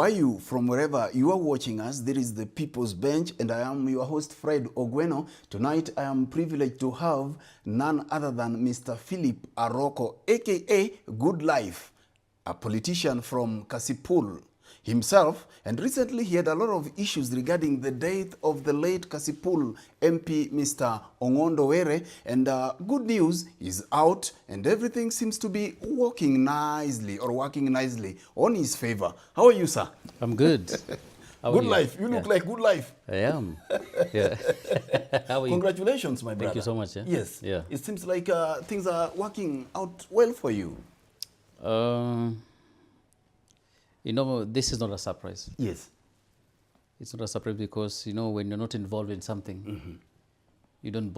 are you? From wherever you are watching us, there is the People's Bench, and I am your host, Fred Ogweno. Tonight, I am privileged to have none other than Mr. Philip Aroko, a.k.a. Good Life, a politician from Kasipul himself, and recently he had a lot of issues regarding the death of the late Kasipul MP Mr. Ong'ondo Were, and good news is out and everything seems to be working nicely on his favor. How are you, sir? I'm good. How Good are Life. You look like Good Life. I am. Yeah. How are you? Congratulations, my brother. Thank you so much. Yes. Yeah. It seems like things are working out well for you. You know, this is not a surprise. Yes. It's not a surprise because, you know, when you're not involved in something, you don't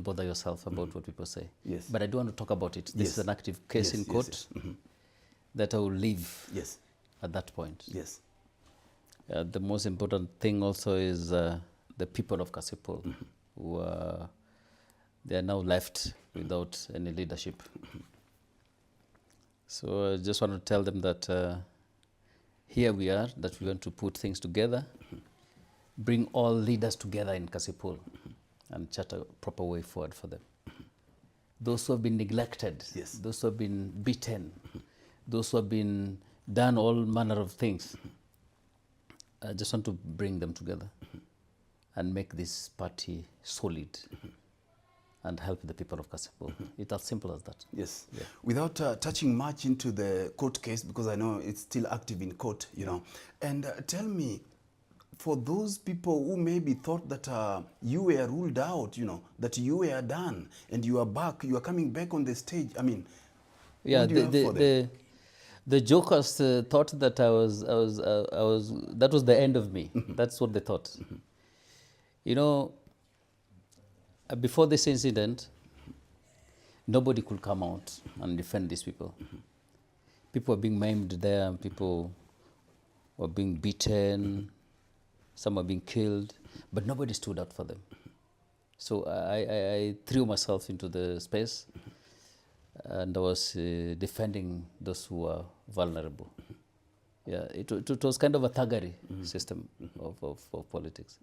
bother yourself about what people say. Yes. But I do want to talk about it. This is an active case in court that I will leave at that point. Yes. The most important thing also is the people of Kasipul, who they are now left without any leadership. So I just want to tell them that here we are, that we want to put things together, bring all leaders together in Kasipul, and chart a proper way forward for them. Those who have been neglected, those who have been beaten, those who have been done all manner of things, I just want to bring them together and make this party solid and help the people of Kasipul. It's as simple as that. Yes. Yeah. Without touching much into the court case, because I know it's still active in court, you know. And tell me, for those people who maybe thought that you were ruled out, you know, that you were done, and you are back, you are coming back on the stage, I mean, yeah, what do you have for them? the jokers thought that I was that was the end of me. That's what they thought. You know, before this incident, nobody could come out and defend these people. People were being maimed there, people were being beaten, some were being killed, but nobody stood up for them. So I threw myself into the space and I was defending those who were vulnerable. Yeah, it was kind of a thuggery system of politics,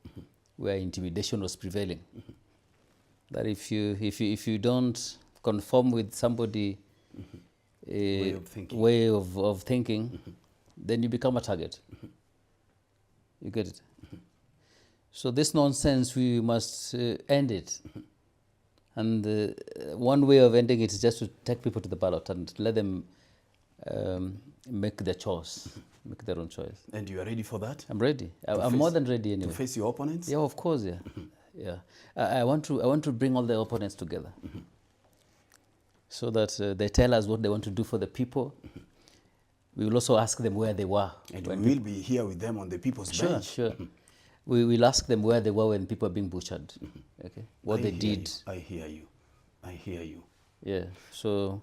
where intimidation was prevailing. That if you don't conform with somebody way of thinking, then you become a target. You get it? So this nonsense, we must end it. And one way of ending it is just to take people to the ballot and let them make their choice, make their own choice. And you are ready for that? I'm ready. I'm more than ready anyway. To face your opponents? Yeah, of course, yeah. Yeah, I want to bring all the opponents together, so that they tell us what they want to do for the people. We will also ask them where they were. And we will be here with them on the People's Bench. Sure. We will ask them where they were when people are being butchered. Okay, what they did. I hear you. Yeah. So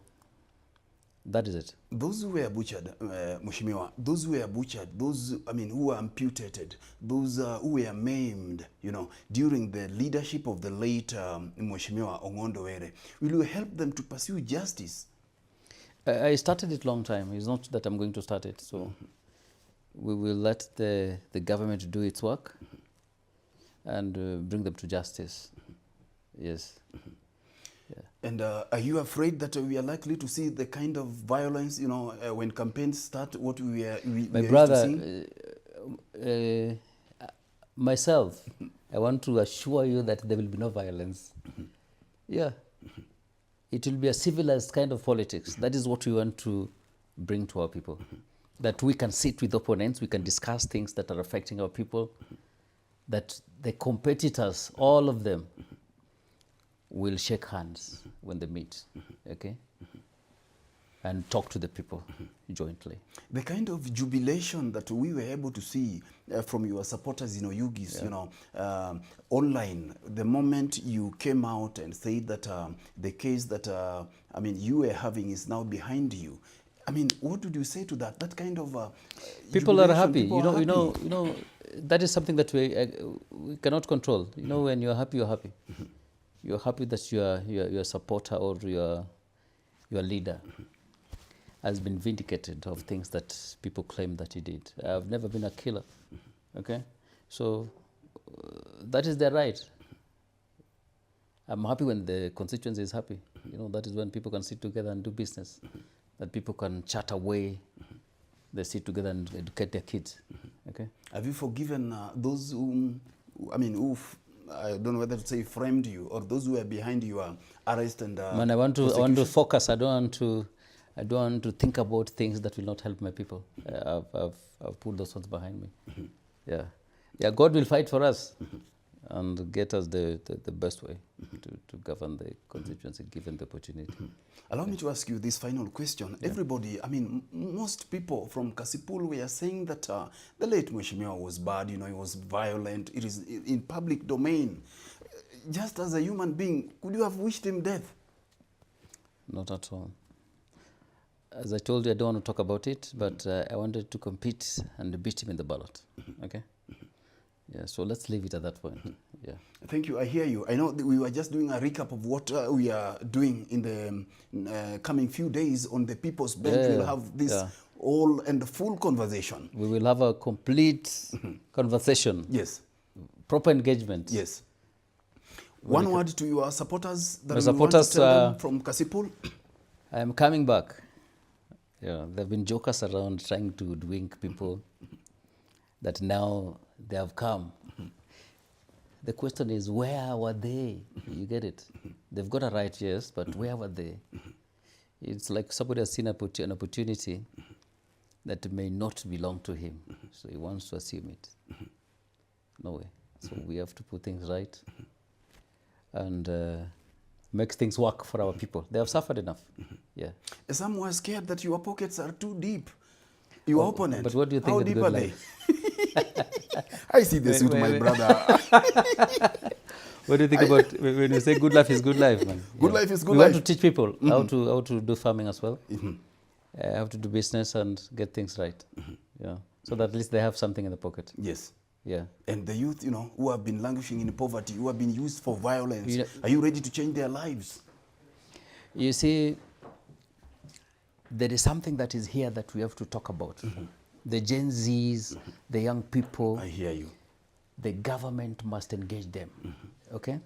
that is it. Those who were butchered, Mheshimiwa, those who were butchered, those, I mean, who were amputated, those who were maimed, you know, during the leadership of the late Mheshimiwa Ong'ondo Were, will you help them to pursue justice? I started it long time. It's not that I'm going to start it. So we will let the government do its work and bring them to justice. Yes. Yeah. And are you afraid that we are likely to see the kind of violence, you know, when campaigns start, what we My brother, myself, I want to assure you that there will be no violence. Yeah. It will be a civilized kind of politics. That is what we want to bring to our people. That we can sit with opponents, we can discuss things that are affecting our people, that the competitors, all of them, will shake hands when they meet, okay? And talk to the people jointly. The kind of jubilation that we were able to see from your supporters in Oyugis, you know, online, the moment you came out and said that the case that, I mean, you were having is now behind you. I mean, what would you say to that? That kind of people are happy. You know, that is something that we cannot control. You know, when you're happy, you're happy. You're happy that you're a supporter or you're a leader. has been vindicated of things that people claim that he did. I've never been a killer, okay? So that is their right. I'm happy when the constituency is happy. You know, that is when people can sit together and do business, that people can chat away, they sit together and educate their kids, okay? Have you forgiven those who, I mean, who, I don't know whether to say framed you, or those who were behind your arrest and Man, I want to focus. I don't want to think about things that will not help my people. I've put those ones behind me. Yeah. God will fight for us and get us the best way to govern the constituency, given the opportunity. Allow me to ask you this final question. Everybody, I mean, most people from Kasipul were saying that the late Mheshimiwa was bad, you know, he was violent, it is in public domain. Just as a human being, could you have wished him death? Not at all. As I told you, I don't want to talk about it, but I wanted to compete and beat him in the ballot, okay? Yeah, so let's leave it at that point. Yeah. Thank you. I hear you. I know that we were just doing a recap of what we are doing in the coming few days on the People's Bench. We'll have this all and full conversation. We will have a complete conversation. Yes. Proper engagement. Yes. One word to your supporters that My we want to supporters, tell them from Kasipul. I am coming back. Yeah, there have been jokers around trying to wink people that now they have come. The question is, where were they? You get it? They've got a right, yes, but where were they? It's like somebody has seen an opportunity that may not belong to him, so he wants to assume it. No way. So we have to put things right and make things work for our people. They have suffered enough. Yeah. Some were scared that your pockets are too deep. Your opponent. But what do you think? How deep are they? I see this with my brother. What do you think about when you say good life is good life, man? Good life is good we life. We want to teach people how to do farming as well, how to do business and get things right. Yeah, so that at least they have something in the pocket. Yes. Yeah. And the youth, you know, who have been languishing in poverty, who have been used for violence, are you ready to change their lives? You see, there is something that is here that we have to talk about. The Gen Zs, the young people. I hear you. The government must engage them, okay?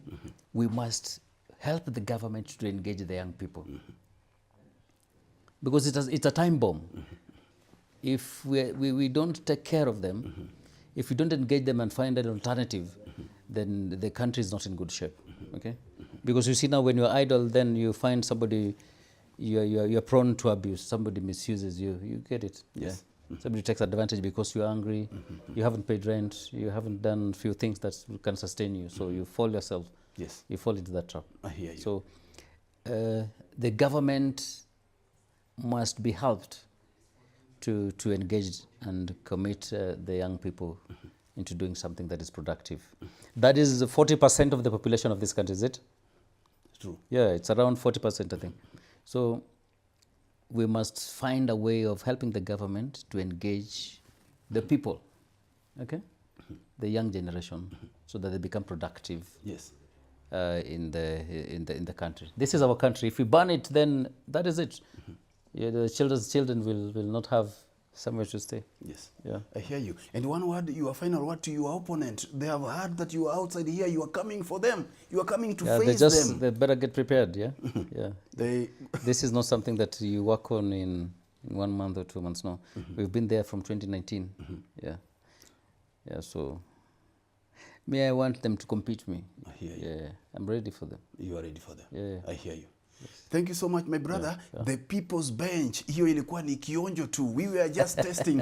We must help the government to engage the young people. Because it's a time bomb. If we don't take care of them, if we don't engage them and find an alternative, then the country is not in good shape, okay? Because you see now when you're idle, then you find somebody, you're prone to abuse, somebody misuses you, you get it? Yes. Yeah. Somebody takes advantage because you're angry, you haven't paid rent, you haven't done a few things that can sustain you, so you fall yourself. Yes. You fall into that trap. I hear you. So the government must be helped to engage and commit the young people into doing something that is productive. That is 40% of the population of this country, is it? True. Yeah, it's around 40%, I think. So we must find a way of helping the government to engage the people, okay? The young generation, so that they become productive. Yes. In the country. This is our country. If we ban it, then that is it. Yeah, the children will not have somewhere to stay. Yes. Yeah. I hear you. And one word, your final word to your opponent. They have heard that you are outside here. You are coming for them. You are coming to face them. They better get prepared. Yeah. Yeah. They. This is not something that you work on in 1 month or 2 months. No, we've been there from 2019. Yeah. Yeah. So, I want them to compete me. I hear you. Yeah. I'm ready for them. You are ready for them. Yeah. I hear you. Thank you so much, my brother. Yeah. The People's Bench. Hiyo ilikuwa ni kionjo tu. We were just testing.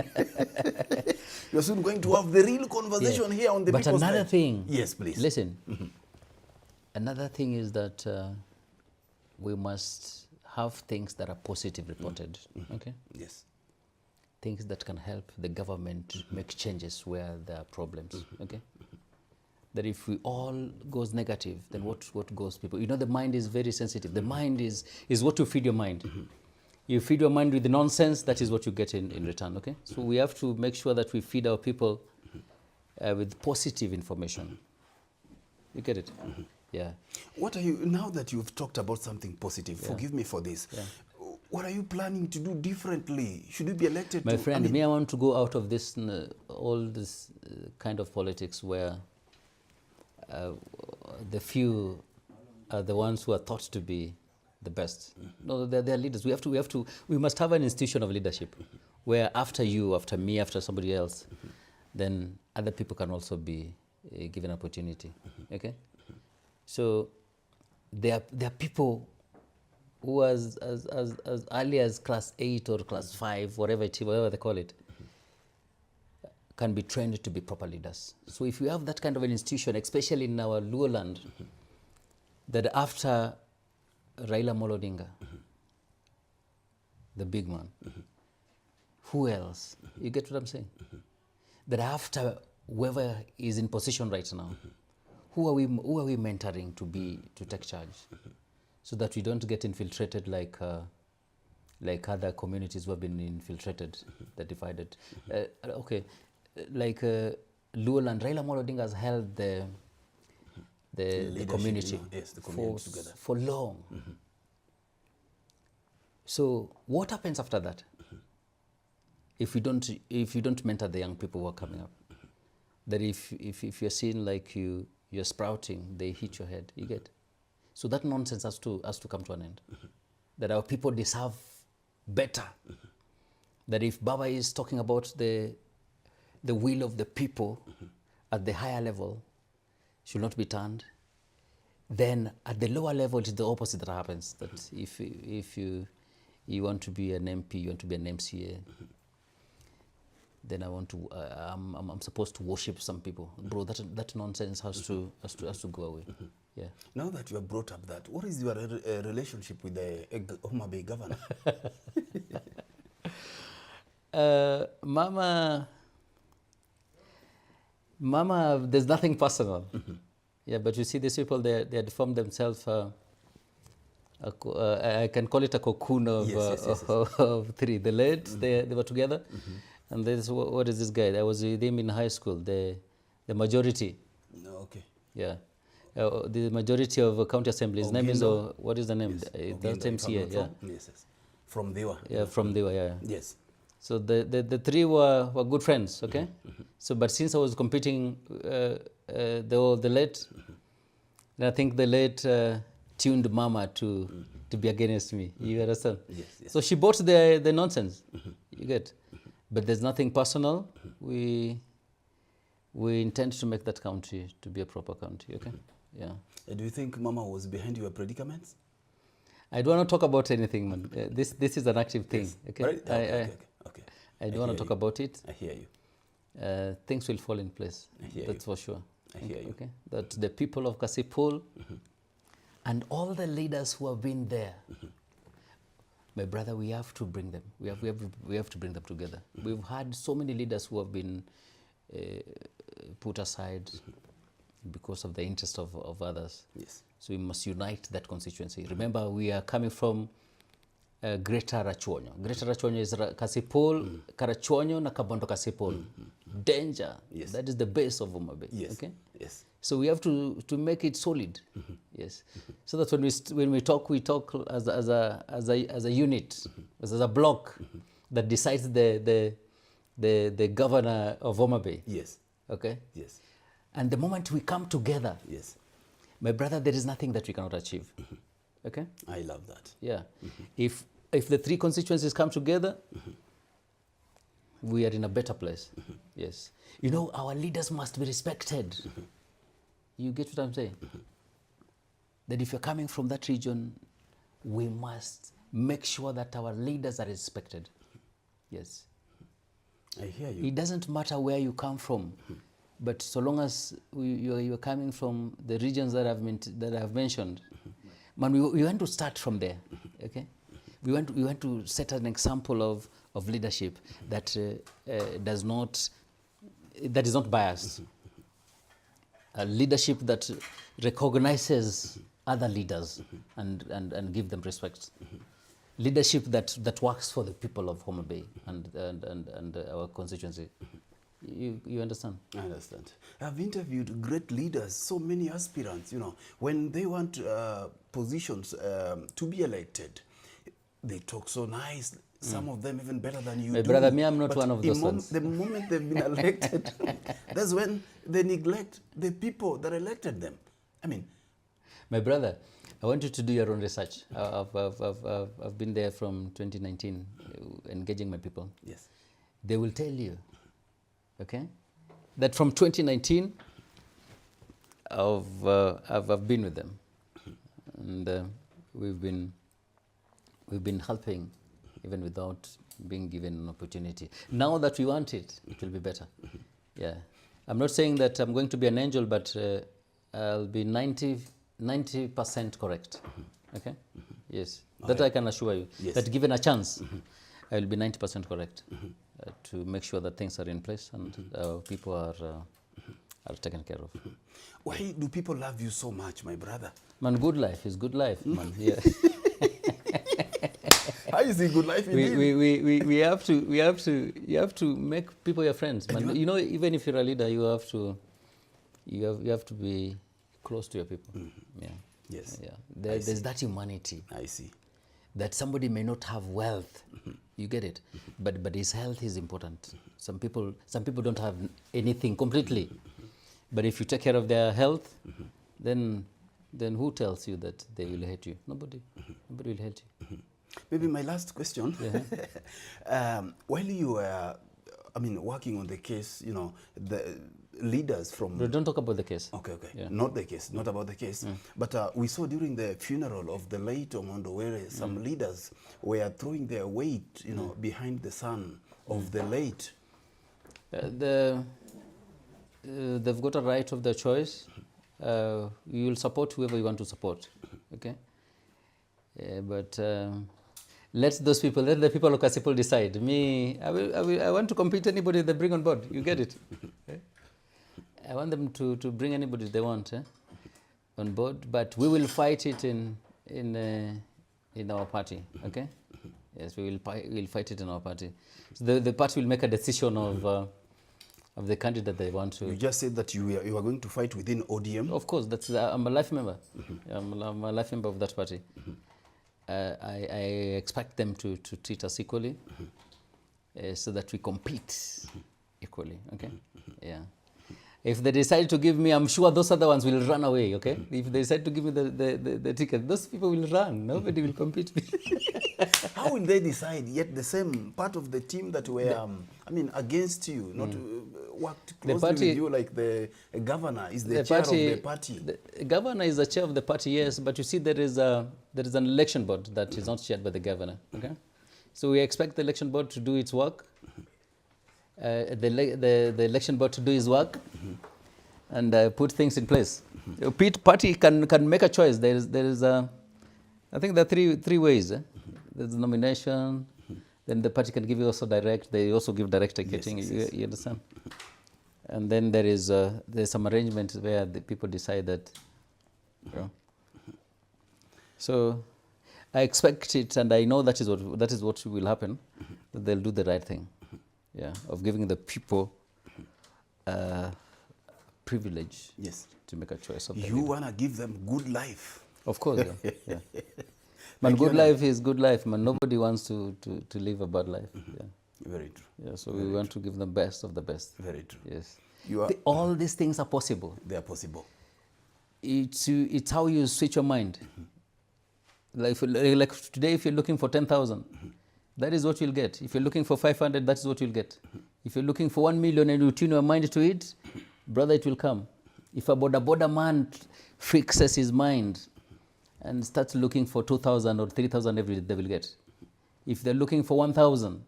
You're soon going to have the real conversation here on the People's Bench. But another thing. Yes, please. Listen. Another thing is that we must have things that are positive reported. Okay? Yes. Things that can help the government make changes where there are problems. Okay? That if we all goes negative, then what goes people? You know, the mind is very sensitive. The mind is what you feed your mind. You feed your mind with the nonsense, that is what you get in return, okay? So we have to make sure that we feed our people with positive information. You get it? Yeah. What are you, now that you've talked about something positive, forgive me for this. What are you planning to do differently? Should you be elected? My friend, I want to go out of this, all this kind of politics where the few are the ones who are thought to be the best. No, they're leaders. We must have an institution of leadership where after you, after me, after somebody else, then other people can also be given opportunity. Okay? So there are people who as early as class 8 or class 5, whatever they call it, can be trained to be proper leaders. So if we have that kind of an institution, especially in our Luo land, that after Raila Amolo Odinga, the big man, who else? You get what I'm saying? That after whoever is in position right now, who are we mentoring to take charge, so that we don't get infiltrated like other communities who have been infiltrated, that divided. Okay, like Luo land, Raila Amolo Odinga has held the community, yes, the community together for long. So what happens after that? If you don't mentor the young people who are coming up, that if you're seeing like you're sprouting, they hit your head. You get? So that nonsense has to come to an end. That our people deserve better. That if Baba is talking about the will of the people at the higher level should not be turned, then at the lower level it's the opposite that happens. That if you want to be an MP, you want to be an MCA, then I'm supposed to worship some people. Bro, that nonsense has to go away. Yeah. Now that you have brought up that, what is your relationship with the Homa Bay governor? Mama, there's nothing personal. Yeah, but you see these people, they had formed themselves, I can call it a cocoon of, yes. Of three. The late, they were together. And this, what is this guy? I was with him in high school, the majority. No, okay. Yeah. The majority of county assembly. His name is, what is the name? Yes. That's MCA, yeah. Yes. From Dewa. Yeah, from Dewa, yeah. Yes. So the three were good friends, okay? So, but since I was competing, the late, and I think the late tuned Mama to be against me. You understand? Yes. So she bought the nonsense. You get? But there's nothing personal. We intend to make that country to be a proper country, okay? Yeah. Do you think Mama was behind your predicaments? I don't want to talk about anything, man. This is an active thing, yes. okay? Right? Okay. I don't want to talk about it. I hear you. Things will fall in place. I hear That's you. for sure. I hear you. Okay? That the people of Kasipul and all the leaders who have been there, my brother, we have to bring them. We have to bring them together. We've had so many leaders who have been put aside because of the interest of others. Yes. So we must unite that constituency. Remember, we are coming from Greater Rachuonyo. Greater Rachuonyo is Kasipul, Karachuonyo, na Kabondo Kasipul. Danger. Yes. That is the base of Homa Bay. Yes. Okay. Yes. So we have to make it solid. Yes. So that when we talk as a unit, as a block that decides the governor of Homa Bay. Yes. Okay. Yes. And the moment we come together, yes, my brother, there is nothing that we cannot achieve. Okay. I love that. Yeah. If the three constituencies come together, we are in a better place. Yes. You know, our leaders must be respected. You get what I'm saying? That if you're coming from that region, we must make sure that our leaders are respected. Yes. I hear you. It doesn't matter where you come from, but so long as you're coming from the regions that I've mentioned, man, we want to start from there. Okay. We want to set an example of leadership that is not biased. A leadership that recognizes other leaders and give them respect. Leadership that works for the people of Homa Bay and our constituency. You understand? I understand. I've interviewed great leaders, so many aspirants, you know, when they want positions to be elected, They talk so nice. Some of them even better than you My do. brother, me, I'm not But one of those ones. The moment they've been elected, that's when they neglect the people that elected them. I mean, my brother, I want you to do your own research. I've been there from 2019, engaging my people. yes. They will tell you, okay, that from 2019, I've been with them, and we've been helping, even without being given an opportunity. Now that we want it, it will be better. Yeah, I'm not saying that I'm going to be an angel, but I'll be 90% correct. Okay, yes, that I can assure you. Yes. That given a chance, I will be 90% correct to make sure that things are in place and people are taken care of. Why do people love you so much, my brother? Man, good life is good life, man. Yeah. How is it good life indeed? We have to make people your friends, man. You know, even if you're a leader, you have to be close to your people. Yeah. Yes. Yeah. There's that humanity. I see. That somebody may not have wealth, you get it, but his health is important. Some people don't have anything completely, but if you take care of their health, then who tells you that they will hate you? Nobody. Nobody will hate you. Maybe my last question. Yeah. While you were, working on the case, you know, the leaders from... No, don't talk about the case. Okay, okay. Yeah. Not the case, not about the case. But we saw during the funeral of the late Ong'ondo Were, some leaders were throwing their weight, you know, behind the son of the late. They've got a right of their choice. You will support whoever you want to support, okay? But let the people of Kasipul decide. Me, I want to compete anybody they bring on board. You get it? I want them to bring anybody they want on board, but we will fight it in our party, okay? Yes, we'll fight it in our party. So the party will make a decision of the candidate they want to. You just said that you are going to fight within ODM? Of course, I'm a life member. I'm a life member of that party. I expect them to treat us equally, so that we compete equally, okay? Yeah. If they decide to give me, I'm sure those other ones will run away, okay? If they decide to give me the ticket, those people will run. Nobody will compete with me. How will they decide, yet the same part of the team that were, against you, not worked closely with you, like the governor is the chair of the party? The governor is the chair of the party, yes, but you see there is an election board that is not chaired by the governor, okay? So we expect the election board to do its work. The election board to do his work and put things in place. Party can make a choice. There is I think there are three ways. There's nomination, then the party can give you also direct. They also give direct ticketing. Yes. You understand? And then there's some arrangements where the people decide that. You know. So I expect it, and I know that is what will happen. That they'll do the right thing. Yeah, of giving the people privilege, yes, to make a choice of you want to give them good life. Of course, yeah. Man, good life is good life, man. Nobody wants to live a bad life. Yeah. Very true. Yeah, so we want to give them best of the best. Very true. Yes. All these things are possible. They are possible. It's how you switch your mind. Like today, if you're looking for 10,000, that is what you'll get. If you're looking for 500, that's what you'll get. If you're looking for 1 million and you tune your mind to it, brother, it will come. If a border man fixes his mind and starts looking for 2,000 or 3,000 every day, they will get. If they're looking for 1,000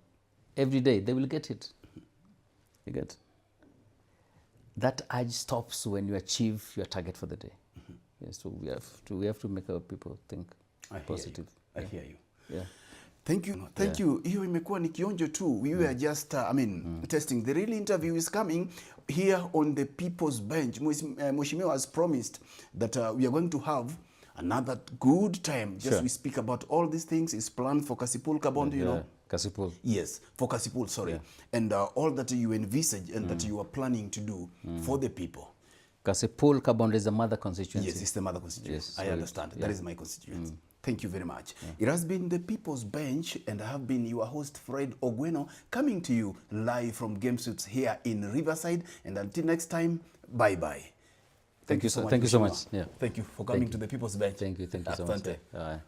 every day, they will get it. You get? That urge stops when you achieve your target for the day. Yeah, so we have to make our people think positive. I hear you. Yeah. Thank you. Thank you. Hiyo imekuwa ni kionjo tu. We were just, testing. The real interview is coming here on the People's Bench. Mheshimiwa has promised that we are going to have another good time. Just we speak about all these things. It's planned for Kasipul, Kabondo, you know. Kasipul. Yes, for Kasipul, sorry. Yeah. And all that you envisage and that you are planning to do for the people. Kasipul, Kabondo is the mother constituency. Yes, it's the mother constituency. Yes, I understand. That is my constituency. Thank you very much. It has been the People's Bench, and I have been your host, Fred Ogweno, coming to you live from Game Suits here in Riverside. And until next time, bye-bye. Thank you so much. Yeah. Thank you for coming to the People's Bench. Thank you so much. Asante. All right.